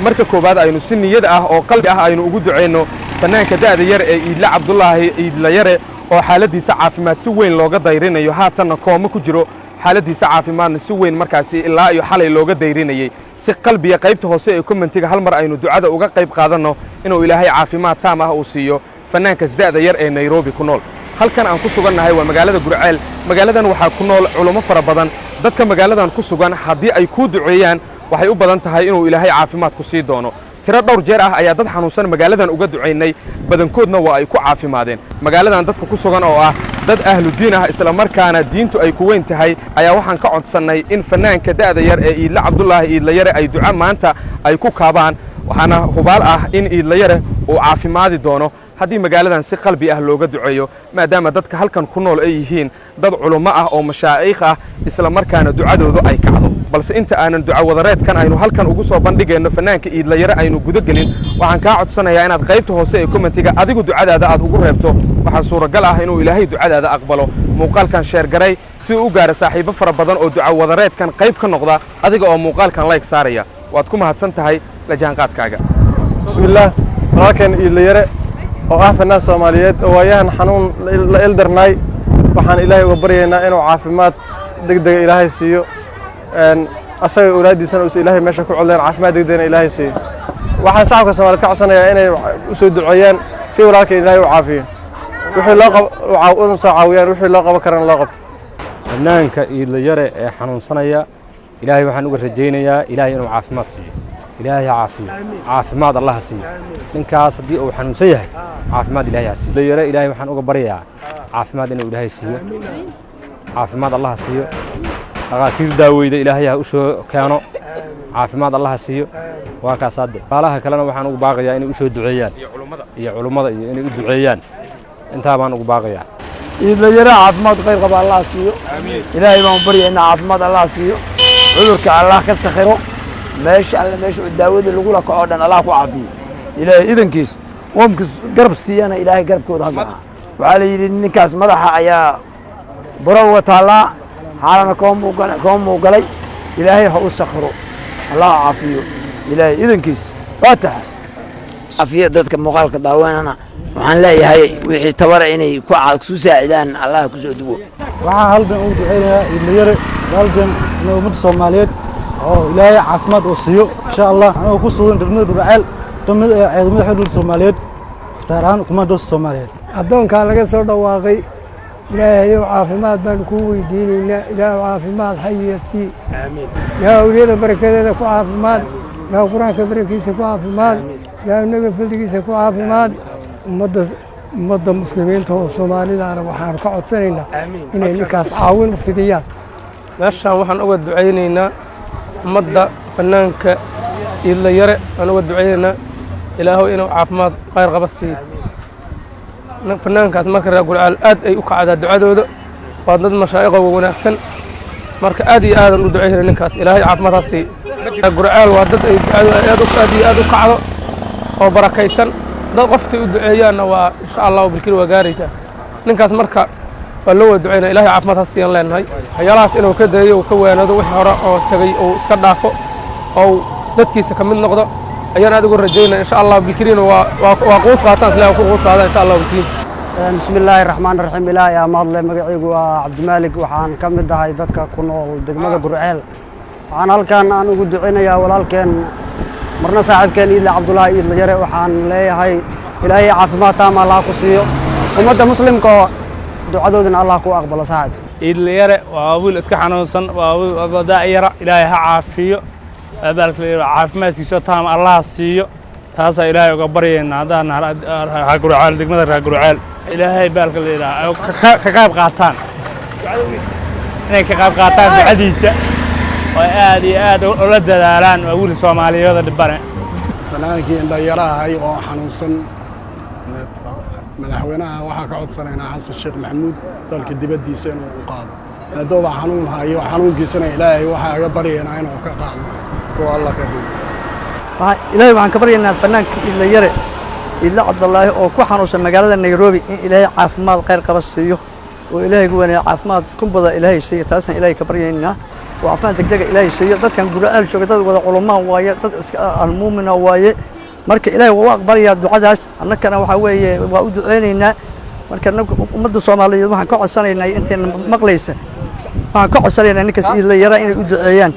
marka koobaad aynu si niyad ah oo qalbi ah aynu ugu duceyno fanaanka da'da yar ee Iidle Cabdullaahi Iidle Yare oo xaaladiisa caafimaad si weyn looga dayrinayo haatanna kooma ku jiro xaaladiisa caafimaadna si weyn markaasi ilaa iyo xalay looga dayrinayay si qalbiga qaybta hoose ee commentiga hal mar aynu ducada uga qayb qaadanno inuu ilaahay caafimaad taam ah uu siiyo fanaankaas da'da yar ee Nairobi ku nool halkan aan ku sugannahay waa magaalada Gurceel magaaladan waxaa ku nool culimo fara badan dadka magaaladan ku sugan haddii ay ku duceeyaan waxay u badan tahay inuu ilaahay caafimaad ku sii doono tiro dhowr jeer ah ayaa dad xanuunsan magaaladan uga duceynay badankoodna waa ay ku caafimaadeen magaaladan dadka ku sugan oo ah dad ahlu diin ah isla markaana diintu ay ku weyn tahay ayaa waxaan ka codsannay in fanaanka da'da yar ee Iidle Cabdullaahi Iidle Yare ay duca maanta ay ku kaabaan waxaana hubaal ah in Iidle Yare uu caafimaadi doono haddii magaaladan si qalbi ah looga duceeyo maadaama dadka halkan ku nool ay yihiin dad culimo ah oo mashaayikh ah isla markaana ducadoodu ay kacdo balse inta aanan duca wadareedkan aynu halkan ugu soo bandhigayno fanaanka Iidle Yare aynu guda gelin waxaan kaa codsanayaa inaad qaybta hoose ee commentiga adigu ducadaada aad ugu reebto waxaa suuragal ah inuu ilaahay ducadaada aqbalo muuqaalkan sheer garay si uu u gaaro saaxiibo fara badan oo duca wadareedkan qayb ka noqda adiga oo muuqaalkan like saaraya waad ku mahadsan tahay la jaanqaadkaaga bismillaah walaalkeen Iidle Yare oo ah fanaan Soomaaliyeed oo waayahan xanuun la ildarnay waxaan ilaahay uga baryaynaa inuu caafimaad degdeg ilaahay siiyo asaga awlaadiisana uu ilaahay meesha ku codleen caafimaad degdegna ilaahay siiyo waxaan shacabka Soomaaliyeed ka codsanayaa inay u soo duceeyaan si walaalkeen ilaahay u caafiyo wixii loo qabo soo caawiyaan wixii loo qabo karana loo qabto fanaanka Iidle Yare ee xanuunsanaya ilaahay waxaan uga rajaynayaa ilaahay inuu caafimaad siiyo ilaahay caafiyo caafimaad Allah siiyo ninkaas hadii uu xanuunsan yahay caafimaad ilaahay siiyo Iidle Yare ilaahay waxaan uga baryayaa caafimaad inuu ilaahay siiyo caafimaad Allah siiyo dhaqaatiir daaweyda ilaahay ha u soo keeno caafimaad Allah siiyo waa ka saade baalaha kalena waxaan ugu baaqayaa inay u soo duceeyaan iyo culimada iyo inay u duceeyaan inta baan ugu baaqayaa Iidle Yare caafimaad khayr qaba Allah siiyo ilaahay baan baryaynaa caafimaad Allah siiyo cudurka Allah ka sakhiro meesha daawada lagu la kaco dhan Allah ku caafiyo ilaahay idankiis qoomkiis garab siiyana ilaahay garabkooda ha saxa waxa la yiri ninkaas madaxa ayaa baro wataala xaalana koomu galay ilaahay ha u sakhiro Allah caafiyo ilaahay idankiis wataa caafiyo dadka muuqaalka daawanana waxaan leeyahay wixii tabar inay ku saacidaan Allah ku soo duwo waxaan halkan ugu duceynayaa Iidle Yare halkan ummadda Soomaaliyeed oo ilaahay caafimaad u siiyo insha Allah anoo ku sugan degmada Gurceel ciidamada xoogga Soomaaliyeed gaar kumandos Soomaaliyeed adoonka laga soo dhawaaqay ilaahay caafimaad baan ku weydiinaynaa ilaahay caafimaad haysi aamin yaa awliyada barakadeeda ku caafimaad yaa quraanka barakiisa ku caafimaad yaa naga fadhigiisa ku caafimaad ummadda muslimiinta oo Soomaalida waxaan ka codsanaynaa inay ninkaas caawin fidiyaan meeshaan waxaan uga duceynaynaa ummadda fanaanka Iidle Yare aan uga duceynaynaa ilaahu inuu caafimaad khayr qaba siiyo fanaankaas marka reer Gurceel aad ay u kacdaa ducadooda waa dad mashaayikh oo wanaagsan marka aad iyo aad u duceeyay ninkaas ilaahay caafimaad ha siiyo Gurceel waa dad ay ducadu aad u kacdo oo barakaysan dad qoftii u duceeyaana waa insha Allah bilkii waa gaaraysa ninkaas marka waa loo duceynaa ilaahay caafimaad ha siiyan leenahay hayalaas inuu ka dayo oo ka waanado wixii hore oo tagay oo iska dhaafo oo dadkiisa kamid noqdo ayaan aad ugu rajaynaa insha Allah bilkii waa qoos qaataan ilaahay ku qoos qaadaan insha Allah bilkii bismillaahir rahmaanir rahiim ilaahay amaadle magacaygu waa Cabdimaalik waxaan ka mid ahay dadka ku nool degmada Gurceel waxaan halkan aan ugu duceynayaa walaalkeen marna saaxiibkeen Iidle Cabdullaahi Iidle Yare waxaan leeyahay ilaahay caafimaad taam Allah ku siiyo ummadda muslimka ducadoodana Allah ku aqbalo saaxiib Iidle Yare waa wiil iska xanuunsan waa wiil daa'ira ilaahay ha caafiyo abaalkiisa caafimaadkiisa taam Allah siiyo taasa ilaahay uga baryeena hadaan Gurceel degmada Gurceel ilaahay baalka leeyahay ka qayb qaataan inay ka qayb qaataan ducadiisa oo aad iyo aad u la dadaalaan waa wiil Soomaaliyeed dhibane fanaankii Iidle Yare ahay oo xanuunsan madaxweynaha waxaa ka codsanaynaa Xasan Sheekh Maxamuud dalka dibadiisa inuu u qaado hadaba xanuun hayo xanuunkiisana ilaahay waxa aga baryeena inuu ka qaado oo Allah ka dhigo ilaahay waxaan ka baryaynaa fanaanka Iidle Yare Iidle Cabdullaahi oo ku xanuunsan magaalada Nairobi in ilaahay caafimaad khayr qaba siiyo oo ilaahay gu wanaag caafimaad ku bada ilaahay siiyo taasna ilaahay ka baryaynaa وعافماد دقدقة إلهي سيء ضد كان قرآن شو قدر ولا علماء وايد ضد المؤمن وايد مرك إلهي وأقبل يا دعاء أنك أنا وحوي وأود علينا مرك مد الصومالية ما كعصرنا أنت مقليسة ما كعصرنا أنك إذا يرى إن أود عيان